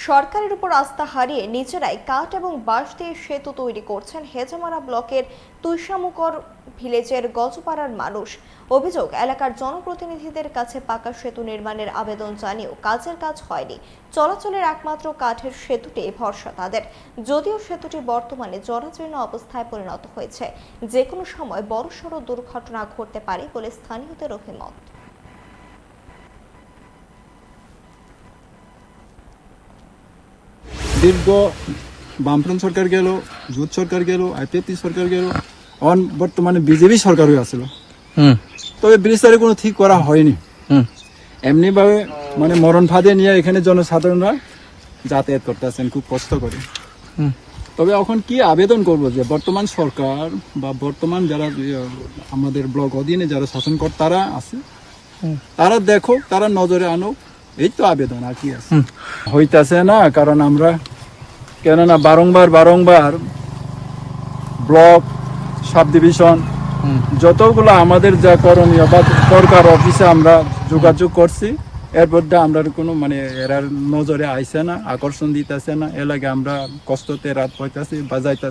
সরকারের উপর আস্থা হারিয়ে নিজেরাই কাঠ এবং বাঁশ দিয়ে সেতু তৈরি করছেন হেজামারা ব্লকের তুইশামুকর ভিলেজের গজপাড়ার মানুষ। অভিযোগ, এলাকার জনপ্রতিনিধিদের কাছে পাকা সেতু নির্মাণের আবেদন জানিয়েও কাজের কাজ হয়নি। চলাচলের একমাত্র কাঠের সেতুটি ভরসা তাদের। যদিও সেতুটি বর্তমানে জরাজীর্ণ অবস্থায় পরিণত হয়েছে, যে কোনো সময় বড়সড় দুর্ঘটনা ঘটতে পারে বলে স্থানীয়দের অভিমত। দীর্ঘ বামফ্রন্ট সরকার গেল, জোট সরকার গেল, আইপিএফটি সরকার গেল, বর্তমানে বিজেপি সরকার হয়ে আসলো। তবে ব্রিজটারে কোনো ঠিক করা হয়নি। এমনিভাবে মানে মরণ ফাঁদে নিয়ে এখানে জনসাধারণরা যাতায়াত করতেছেন খুব কষ্ট করে। তবে এখন কি আবেদন করব যে বর্তমান সরকার বা বর্তমান যারা আমাদের ব্লক অধীনে যারা শাসনকর্তারা আছে তারা দেখো, তারা নজরে আনো, এই তো আবেদন, আর কি আছে। হইতাছে না, কারণ আমরা কেননা বারংবার ব্লক, সাব ডিভিশন যতগুলো আমাদের যা করণীয় বা সরকার অফিসে আমরা যোগাযোগ করছি, এর মধ্যে আমরা কোনো মানে এরা নজরে আইসে না, আকর্ষণ দিতেছে না। এর লাগে আমরা কষ্টতে রাত পাইতেছি বা যাইতেছি।